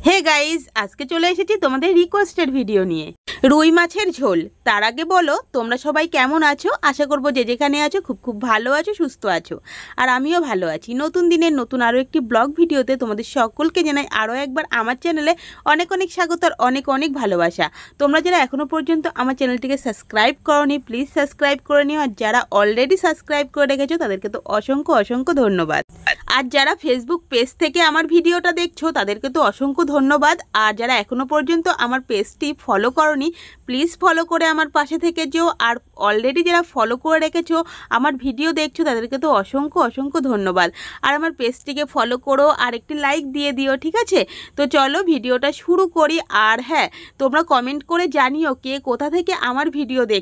Hey guys, আজকে চলে এসেছি তোমাদের রিকোয়েস্টেড ভিডিও নিয়ে রুই মাছের ঝোল। তার আগে বলো তোমরা সবাই কেমন আছো? আশা করবো যে যেখানে আছো খুব ভালো আছো, সুস্থ আছো। আর আমিও ভালো আছি। নতুন দিনের নতুন আরও একটি ব্লগ ভিডিওতে তোমাদের সকলকে জানাই আরও একবার আমার চ্যানেলে অনেক অনেক স্বাগত আর অনেক অনেক ভালোবাসা। তোমরা যারা এখনও পর্যন্ত আমার চ্যানেলটিকে সাবস্ক্রাইব করোনি, প্লিজ সাবস্ক্রাইব করে নিও। আর যারা অলরেডি সাবস্ক্রাইব করে রেখেছো তাদেরকে তো অসংখ্য অসংখ্য ধন্যবাদ। আর যারা ফেসবুক পেজ থেকে আমার ভিডিওটা দেখছো তাদেরকে তো অসংখ্য ধন্যবাদ। আর যারা এখনও পর্যন্ত আমার পেজটি ফলো করোনি, প্লিজ ফলো করে আমার পাশে থেকে যেও। আর অলরেডি যারা ফলো করে রেখেছো আমার ভিডিও দেখছো তাদেরকে তো অসংখ্য অসংখ্য ধন্যবাদ। আর আমার পেজটিকে ফলো করো আর একটি লাইক দিয়ে দিও, ঠিক আছে? তো চলো ভিডিওটা শুরু করি। আর হ্যাঁ, তোমরা কমেন্ট করে জানিও কে কোথা থেকে আমার ভিডিও দেখ।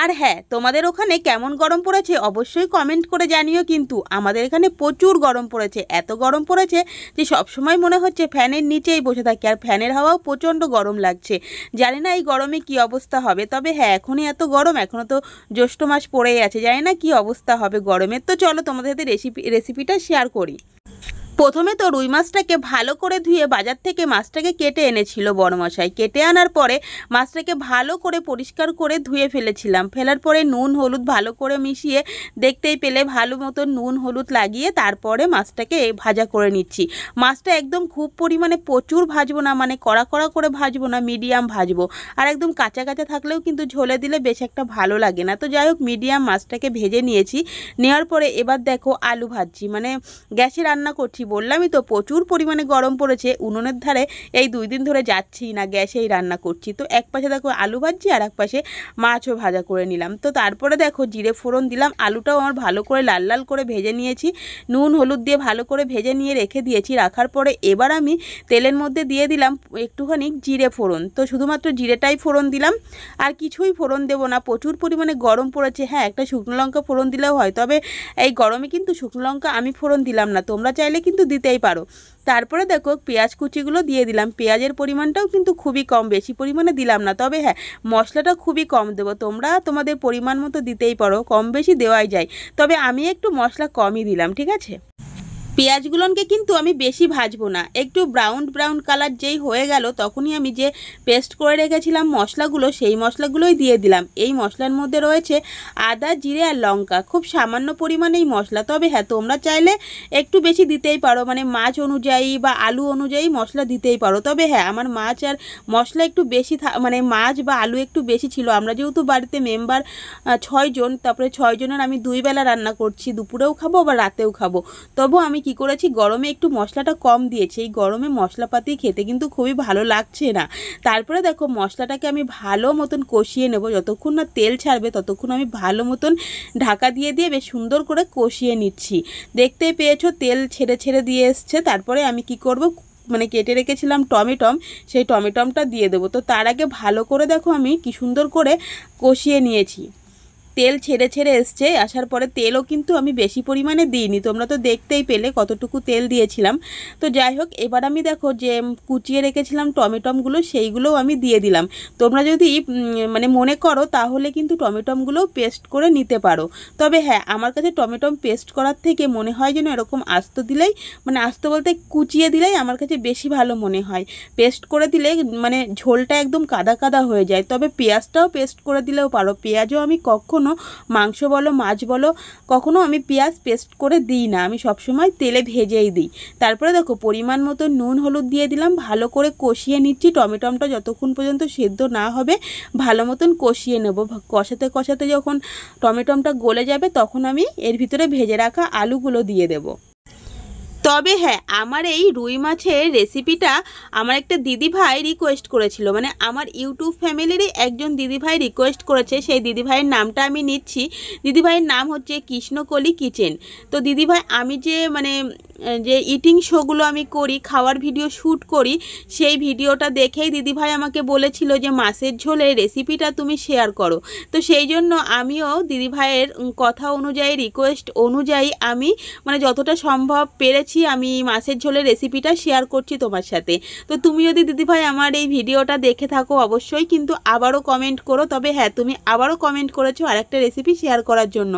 আর হ্যাঁ, তোমাদের ওখানে কেমন গরম পড়েছে অবশ্যই কমেন্ট করে জানিও। কিন্তু আমাদের এখানে প্রচুর গরম পড়েছে, এত গরম পড়েছে যে সবসময় মনে হচ্ছে ফ্যানের নিচেই বসে থাকি। আর ফ্যানের হাওয়াও প্রচণ্ড গরম লাগছে। জানি না এই গরমে কি অবস্থা হবে। তবে হ্যাঁ, এখনই এত গরম, এখনও তো জ্যৈষ্ঠ মাস পড়েই আছে, জানি না কি অবস্থা হবে গরমের। তো চলো তোমাদের সাথে রেসিপিটা শেয়ার করি। প্রথমে তো রুই মাছটাকে ভালো করে ধুয়ে বাজার থেকে মাছটাকে কেটে এনেছিল বড়মশাই। কেটে আনার পরে মাছটাকে ভালো করে পরিষ্কার করে ধুয়ে ফেলেছিলাম। ফেলার পরে নুন হলুদ ভালো করে মিশিয়ে দেখতেই পেলে ভালো মতো নুন হলুদ লাগিয়ে তারপরে মাছটাকে ভাজা করে নিচ্ছি। মাছটা একদম খুব পরিমাণে প্রচুর ভাজবো না, মানে কড়া কড়া করে ভাজবো না, মিডিয়াম ভাজবো। আর একদম কাঁচা কাঁচা থাকলেও কিন্তু ঝোলে দিলে বেশ একটা ভালো লাগে না। তো যাই হোক, মিডিয়াম মাছটাকে ভেজে নিয়েছি। নেওয়ার পরে এবার দেখো আলু ভাজছি, মানে গ্যাসে রান্না করছি। বললামই তো প্রচুর পরিমাণে গরম পড়েছে। উনুনের ধারে এই 2 দিন ধরে যাচ্ছি না, গ্যাসেই রান্না করছি। তো এক পাশে দেখো আলু ভাজছি আর এক পাশে মাছও ভাজা করে নিলাম। তো তারপরে দেখো জিরে ফোড়ন দিলাম। আলুটাও আমার ভালো করে লাল লাল করে ভেজে নিয়েছি, নুন হলুদ দিয়ে ভালো করে ভেজে নিয়ে রেখে দিয়েছি। রাখার পরে এবার আমি তেলের মধ্যে দিয়ে দিলাম একটুখানি জিরে ফোড়ন। তো শুধুমাত্র জিরেটাই ফোড়ন দিলাম, আর কিছুই ফোড়ন দেবো না। প্রচুর পরিমাণে গরম পড়েছে। হ্যাঁ, একটা শুকনো লঙ্কা ফোড়ন দিলেও হয়, তবে এই গরমে কিন্তু শুকনো লঙ্কা আমি ফোড়ন দিলাম না, তোমরা চাইলে কিন্তু দিতেই পারো। তারপরে দেখো পেঁয়াজ কুচিগুলো দিয়ে দিলাম। পেঁয়াজের পরিমাণটাও কিন্তু খুবই কম, বেশি পরিমাণে দিলাম না। তবে হ্যাঁ, মশলাটা খুবই কম দেবো। তোমরা তোমাদের পরিমাণ মতো দিতেই পারো, কম বেশি দেওয়াই যায়। তবে আমি একটু মশলা কমই দিলাম, ঠিক আছে? পেঁয়াজগুলোকে কিন্তু আমি বেশি ভাজবো না, একটু ব্রাউন ব্রাউন কালার যেই হয়ে গেল তখনই আমি যে পেস্ট করে রেখেছিলাম মশলাগুলো, সেই মশলাগুলোই দিয়ে দিলাম। এই মশলার মধ্যে রয়েছে আদা, জিরে আর লঙ্কা, খুব সামান্য পরিমাণেই মশলা। তবে হ্যাঁ, তোমরা চাইলে একটু বেশি দিতেই পারো, মানে মাছ অনুযায়ী বা আলু অনুযায়ী মশলা দিতেই পারো। তবে হ্যাঁ, আমার মাছ আর মশলা একটু বেশি, মানে মাছ বা আলু একটু বেশি ছিল। আমরা যেহেতু বাড়িতে মেম্বার 6 জন, তারপরে 6 জনের আমি 2 বেলা রান্না করছি, দুপুরেও খাবো আবার রাতেও খাবো। তবু আমি কি করেছি, গরমে একটু মশলাটা কম দিয়েছি। এই গরমে মশলাপাতি খেতে কিন্তু খুবই ভালো লাগছে না। তারপরে দেখো মশলাটাকে আমি ভালো মতন কষিয়ে নেব। যতক্ষণ না তেল ছাড়বে ততক্ষণ আমি ভালো মতন ঢাকা দিয়ে দিয়ে বেশ সুন্দর করে কষিয়ে নিচ্ছি। দেখতে পেয়েছো তেল ছেড়ে ছেড়ে দিয়ে এসছে। তারপরে আমি কি করব, মানে কেটে রেখেছিলাম টমেটম, সেই টমেটমটা দিয়ে দেবো। তো তার আগে ভালো করে দেখো আমি কি সুন্দর করে কষিয়ে নিয়েছি। তেল ছেড়ে ছেড়ে এসছে। আসার পরে তেলও কিন্তু আমি বেশি পরিমাণে দিইনি, তোমরা তো দেখতেই পেলে কতটুকু তেল দিয়েছিলাম। তো যাই হোক, এবার আমি দেখো যে কুচিয়ে রেখেছিলাম টমেটমগুলো, সেইগুলোও আমি দিয়ে দিলাম। তোমরা যদি মানে মনে করো তাহলে কিন্তু টমেটমগুলোও পেস্ট করে নিতে পারো। তবে হ্যাঁ, আমার কাছে টমেটম পেস্ট করার থেকে মনে হয় যেন এরকম আস্ত দিলেই, মানে আস্ত বলতে কুচিয়ে দিলেই আমার কাছে বেশি ভালো মনে হয়। পেস্ট করে দিলে মানে ঝোলটা একদম কাদা কাদা হয়ে যায়। তবে পেঁয়াজটাও পেস্ট করে দিলেও পারো। পেঁয়াজও আমি কখনো মাংস বলো মাছ বলো কখনো আমি পেঁয়াজ পেস্ট করে দিই না, আমি সবসময় তেলে ভেজেই দিই। তারপরে দেখো পরিমাণ মতো নুন হলুদ দিয়ে দিলাম। ভালো করে কষিয়ে নিচ্ছি। টমেটোটা যতক্ষণ পর্যন্ত সেদ্ধ না হবে ভালো মতন কষিয়ে নেব। কষাতে কষাতে যখন টমেটোটা গলে যাবে তখন আমি এর ভিতরে ভেজে রাখা আলুগুলো দিয়ে দেবো। তবে হ্যাঁ, আমার এই রুই মাছের রেসিপিটা আমার একটা দিদিভাই রিকোয়েস্ট করেছিল, মানে আমার ইউটিউব ফ্যামিলিরই একজন দিদিভাই রিকোয়েস্ট করেছে। সেই দিদিভাইয়ের নামটা আমি নিচ্ছি। দিদিভাইয়ের নাম হচ্ছে কৃষ্ণকলি কিচেন। তো দিদিভাই, আমি যে মানে যে ইটিং শোগুলো আমি করি, খাওয়ার ভিডিও শ্যুট করি, সেই ভিডিওটা দেখেই দিদিভাই আমাকে বলেছিল যে মাছের ঝোলের রেসিপিটা তুমি শেয়ার করো। তো সেই জন্য আমিও দিদিভাইয়ের কথা অনুযায়ী, রিকোয়েস্ট অনুযায়ী আমি মানে যতটা সম্ভব পেরেছি আমি মাছের ঝোলের রেসিপিটা শেয়ার করছি তোমার সাথে। তো তুমি যদি দিদিভাই আমার এই ভিডিওটা দেখে থাকো অবশ্যই কিন্তু আবারও কমেন্ট করো। তবে হ্যাঁ, তুমি আবারও কমেন্ট করেছো আরেকটা রেসিপি শেয়ার করার জন্য।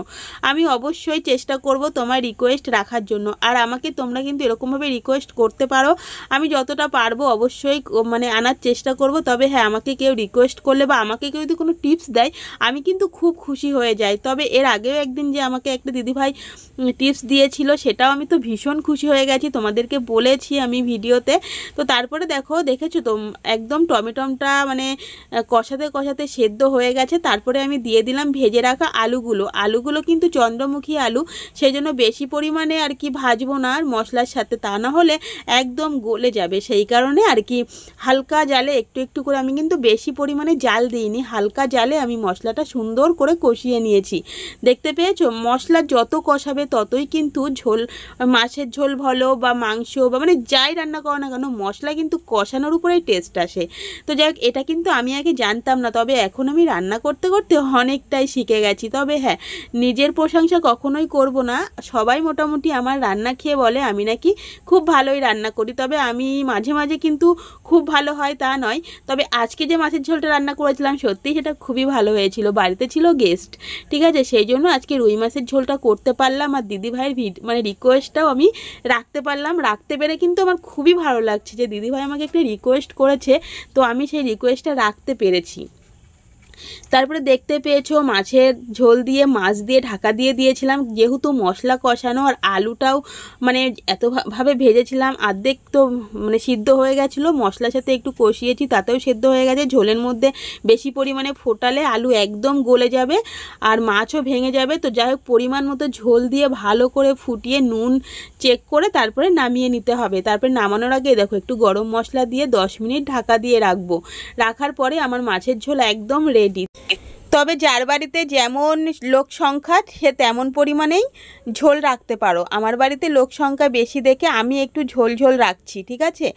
আমি অবশ্যই চেষ্টা করব তোমার রিকোয়েস্ট রাখার জন্য। আর আমাকে তোমরা কিন্তু এরকমভাবে রিকোয়েস্ট করতে পারো। আমি যতটা পারবো অবশ্যই মানে আনার চেষ্টা করব। তবে হ্যাঁ, আমাকে কেউ রিকোয়েস্ট করলে বা আমাকে কেউ যদি কোনো টিপস দেয় আমি কিন্তু খুব খুশি হয়ে যাই। তবে এর আগেও একদিন যে আমাকে একটা দিদিভাই টিপস দিয়েছিল সেটাও আমি তো ভীষণ খুশি হয়ে গেছি, তোমাদেরকে বলেছি আমি ভিডিওতে। তো তারপরে দেখেছো তো একদম টমেটোটা মানে কষাতে কষাতে সেদ্ধ হয়ে গেছে। তারপরে আমি দিয়ে দিলাম ভেজে রাখা আলুগুলো কিন্তু চন্দ্রমুখী আলু, সেই জন্য বেশি পরিমাণে আর কি ভাজবো না আর মশলার সাথে, তা না হলে একদম গলে যাবে। সেই কারণে আর কি হালকা জালে একটু একটু করে, আমি কিন্তু বেশি পরিমাণে জাল দিইনি, হালকা জালে আমি মশলাটা সুন্দর করে কষিয়ে নিয়েছি। দেখতে পেয়েছো, মশলা যত কষাবে ততই কিন্তু ঝোল, মাছের ঝোল বলো বা মাংস বা মানে যাই রান্না করো না কেন মশলা কিন্তু কষানোর উপরেই টেস্ট আসে। তো যাই হোক, এটা কিন্তু আমি আগে জানতাম না, তবে এখন আমি রান্না করতে করতে অনেকটাই শিখে গেছি। তবে হ্যাঁ, নিজের প্রশংসা কখনোই করব না। সবাই মোটামুটি আমার রান্না খেয়ে বলে আমি নাকি খুব ভালোই রান্না করি, তবে আমি মাঝে মাঝে কিন্তু খুব ভালো হয় তা নয়। তবে আজকে যে মাছের ঝোলটা রান্না করেছিলাম সত্যিই সেটা খুবই ভালো হয়েছিল, বাড়িতে ছিল গেস্ট, ঠিক আছে, সেই জন্য আজকে রুই মাছের ঝোলটা করতে পারলাম আর দিদিভাইয়ের মানে রিকোয়েস্টটাও আমি রাখতে পারলাম। রাখতে পেরে কিন্তু আমার খুবই ভালো লাগছে যে দিদিভাই আমাকে একটা রিকোয়েস্ট করেছে, তো আমি সেই রিকোয়েস্টটা রাখতে পেরেছি। তারপরে দেখতে পেয়েছো মাছের ঝোল দিয়ে মাছ দিয়ে ঢাকা দিয়ে দিয়েছিলাম, যেহেতু মশলা কষানো আর আলুটাও মানে এতভাবে ভেজেছিলাম, অর্ধেক তো মানে সিদ্ধ হয়ে গেছিলো, মশলার সাথে একটু কষিয়েছি তাতেও সিদ্ধ হয়ে গেছে। ঝোলের মধ্যে বেশি পরিমাণে ফোটালে আলু একদম গলে যাবে আর মাছও ভেঙে যাবে। তো যাই হোক, পরিমাণ মতো ঝোল দিয়ে ভালো করে ফুটিয়ে নুন চেক করে তারপরে নামিয়ে নিতে হবে। তারপরে নামানোর আগে দেখো একটু গরম মশলা দিয়ে 10 মিনিট ঢাকা দিয়ে রাখবো। রাখার পরে আমার মাছের ঝোল একদম রেডি। তবে যার বাড়িতে যেমন লোক সংখ্যা সে তেমন পরিমাণেই ঝোল রাখতে পারো। আমার বাড়িতে লোক সংখ্যা বেশি দেখে আমি একটু ঝোল ঝোল রাখছি, ঠিক আছে।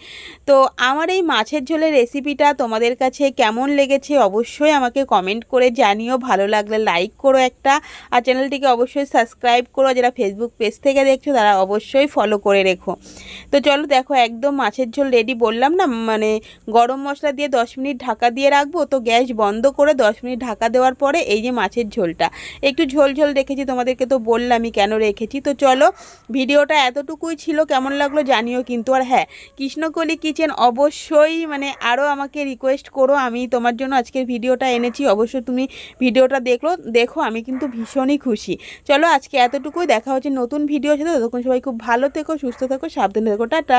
তো আমার এই মাছের ঝোলের রেসিপিটা তোমাদের কাছে কেমন লেগেছে অবশ্যই আমাকে কমেন্ট করে জানিও। ভালো লাগলে লাইক করো একটা, আর চ্যানেলটিকে অবশ্যই সাবস্ক্রাইব করো। যারা ফেসবুক পেজ থেকে দেখছো তারা অবশ্যই ফলো করে রেখো। তো চলো দেখো, একদম মাছের ঝোল রেডি, বললাম না মানে গরম মশলা দিয়ে 10 মিনিট ঢাকা দিয়ে রাখবো। তো গ্যাস বন্ধ করে 10 মিনিট ঢাকা দেওয়ার পরে এই যে মাছের ঝোলটা একটু ঝোল ঝোল রেখেছি, তোমাদেরকে তো বললামই কেন রেখেছি। তো চলো, ভিডিওটা এতটুকুই ছিল, কেমন লাগলো জানিও কিন্তু। আর হ্যাঁ, কৃষ্ণকলি কিচেন অবশ্যই মানে আরও আমাকে রিকোয়েস্ট করো, আমি তোমার জন্য আজকের ভিডিওটা এনেছি, অবশ্যই তুমি ভিডিওটা দেখো, আমি কিন্তু ভীষণই খুশি। চলো আজকে এতটুকুই, দেখা হচ্ছে নতুন ভিডিওর সাথে, ততক্ষণ সবাই খুব ভালো থেকো, সুস্থ থেকো, সাবধানে থেকো, টাটা।